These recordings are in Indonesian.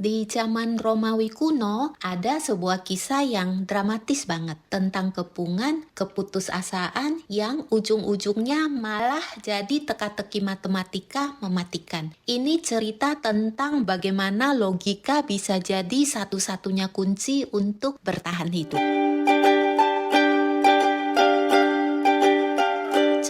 Di zaman Romawi kuno, ada sebuah kisah yang dramatis banget tentang kepungan, keputusasaan yang ujung-ujungnya malah jadi teka-teki matematika mematikan. Ini cerita tentang bagaimana logika bisa jadi satu-satunya kunci untuk bertahan hidup.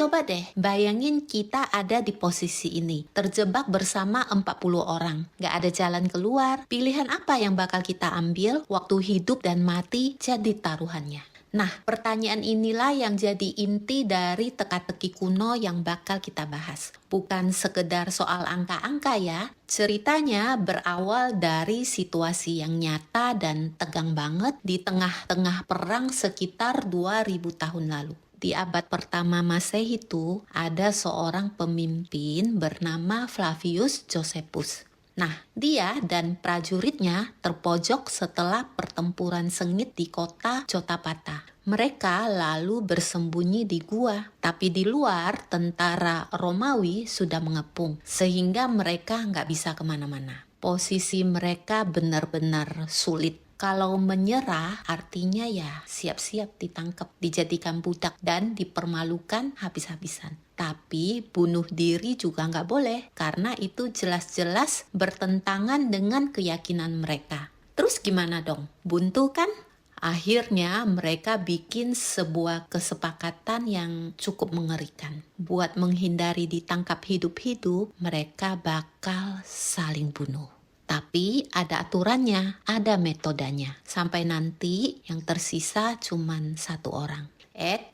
Coba deh bayangin kita ada di posisi ini, terjebak bersama 40 orang. Gak ada jalan keluar, pilihan apa yang bakal kita ambil? Waktu hidup dan mati jadi taruhannya. Nah, pertanyaan inilah yang jadi inti dari teka-teki kuno yang bakal kita bahas. Bukan sekedar soal angka-angka ya. Ceritanya berawal dari situasi yang nyata dan tegang banget di tengah-tengah perang sekitar 2000 tahun lalu. Di abad pertama Masehi itu ada seorang pemimpin bernama Flavius Josephus. Nah, dia dan prajuritnya terpojok setelah pertempuran sengit di kota Jotapata. Mereka lalu bersembunyi di gua, tapi di luar tentara Romawi sudah mengepung, sehingga mereka nggak bisa kemana-mana. Posisi mereka benar-benar sulit. Kalau menyerah artinya ya siap-siap ditangkap, dijadikan budak dan dipermalukan habis-habisan. Tapi bunuh diri juga nggak boleh karena itu jelas-jelas bertentangan dengan keyakinan mereka. Terus gimana dong? Buntu kan? Akhirnya mereka bikin sebuah kesepakatan yang cukup mengerikan. Buat menghindari ditangkap hidup-hidup, mereka bakal saling bunuh. Tapi ada aturannya, ada metodenya. Sampai nanti yang tersisa cuman satu orang.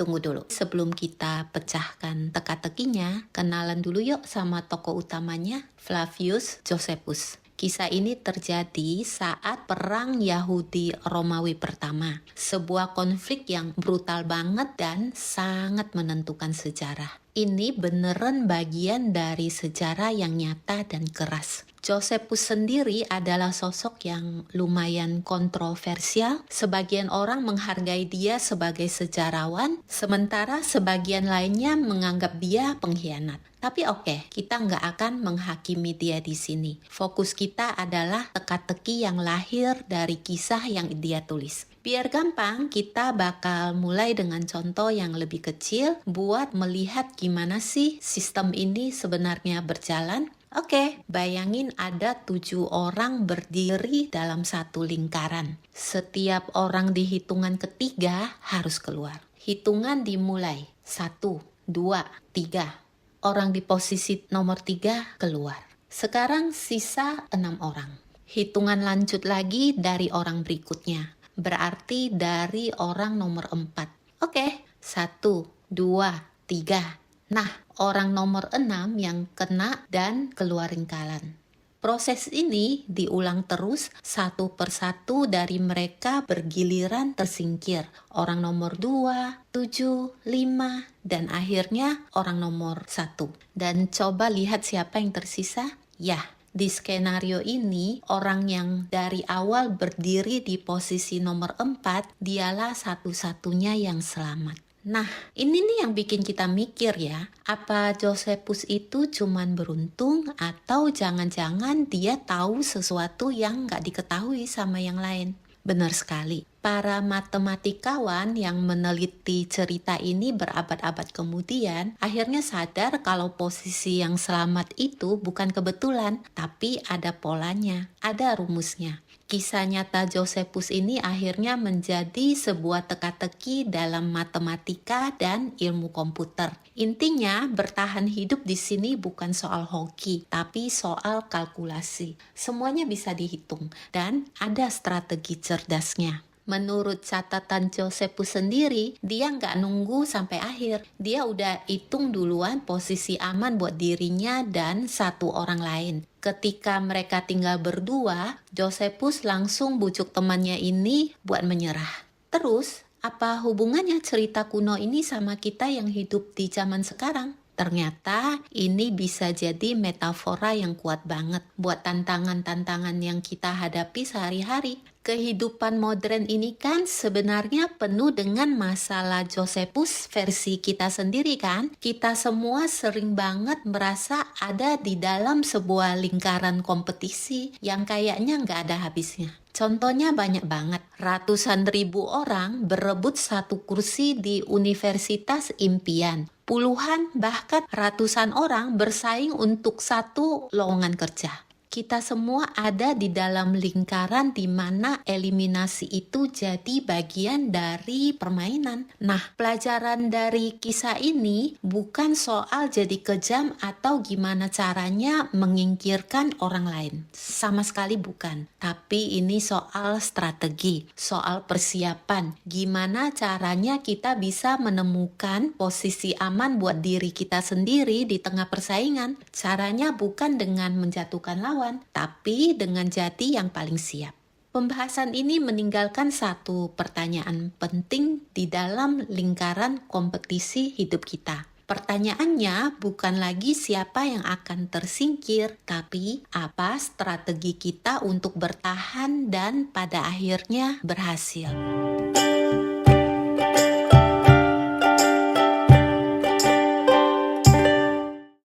Tunggu dulu. Sebelum kita pecahkan teka-tekinya, kenalan dulu yuk sama tokoh utamanya, Flavius Josephus. Kisah ini terjadi saat Perang Yahudi Romawi pertama. Sebuah konflik yang brutal banget dan sangat menentukan sejarah. Ini beneran bagian dari sejarah yang nyata dan keras. Josephus sendiri adalah sosok yang lumayan kontroversial. Sebagian orang menghargai dia sebagai sejarawan, sementara sebagian lainnya menganggap dia pengkhianat. Tapi oke, kita nggak akan menghakimi dia di sini. Fokus kita adalah teka-teki yang lahir dari kisah yang dia tulis. Biar gampang, kita bakal mulai dengan contoh yang lebih kecil buat melihat gimana sih sistem ini sebenarnya berjalan. Oke, bayangin ada 7 orang berdiri dalam satu lingkaran. Setiap orang di hitungan ketiga harus keluar. Hitungan dimulai. 1, 2, 3. Orang di posisi nomor 3 keluar. Sekarang sisa 6 orang. Hitungan lanjut lagi dari orang berikutnya. Berarti dari orang nomor 4. Oke, 1, 2, 3. Nah, orang nomor 6 yang kena dan keluar lingkaran. Proses ini diulang terus satu persatu dari mereka bergiliran tersingkir. Orang nomor 2, 7, 5, dan akhirnya orang nomor 1. Dan coba lihat siapa yang tersisa. Ya, di skenario ini, orang yang dari awal berdiri di posisi nomor 4, dialah satu-satunya yang selamat. Nah, ini nih yang bikin kita mikir ya, apa Josephus itu cuman beruntung atau jangan-jangan dia tahu sesuatu yang nggak diketahui sama yang lain? Benar sekali. Para matematikawan yang meneliti cerita ini berabad-abad kemudian akhirnya sadar kalau posisi yang selamat itu bukan kebetulan, tapi ada polanya, ada rumusnya. Kisah nyata Josephus ini akhirnya menjadi sebuah teka-teki dalam matematika dan ilmu komputer. Intinya, bertahan hidup di sini bukan soal hoki, tapi soal kalkulasi. Semuanya bisa dihitung dan ada strategi cerdasnya. Menurut catatan Josephus sendiri, dia nggak nunggu sampai akhir. Dia udah hitung duluan posisi aman buat dirinya dan satu orang lain. Ketika mereka tinggal berdua, Josephus langsung bujuk temannya ini buat menyerah. Terus, apa hubungannya cerita kuno ini sama kita yang hidup di zaman sekarang? Ternyata ini bisa jadi metafora yang kuat banget buat tantangan-tantangan yang kita hadapi sehari-hari. Kehidupan modern ini kan sebenarnya penuh dengan masalah Josephus versi kita sendiri kan. Kita semua sering banget merasa ada di dalam sebuah lingkaran kompetisi yang kayaknya nggak ada habisnya. Contohnya banyak banget, ratusan ribu orang berebut satu kursi di universitas impian. Puluhan bahkan ratusan orang bersaing untuk satu lowongan kerja. Kita semua ada di dalam lingkaran di mana eliminasi itu jadi bagian dari permainan. Nah, pelajaran dari kisah ini bukan soal jadi kejam atau gimana caranya menyingkirkan orang lain. Sama sekali bukan. Tapi ini soal strategi, soal persiapan. Gimana caranya kita bisa menemukan posisi aman buat diri kita sendiri di tengah persaingan. Caranya bukan dengan menjatuhkan lawan, tapi dengan jadi yang paling siap. Pembahasan ini meninggalkan satu pertanyaan penting di dalam lingkaran kompetisi hidup kita. Pertanyaannya bukan lagi siapa yang akan tersingkir, tapi apa strategi kita untuk bertahan dan pada akhirnya berhasil.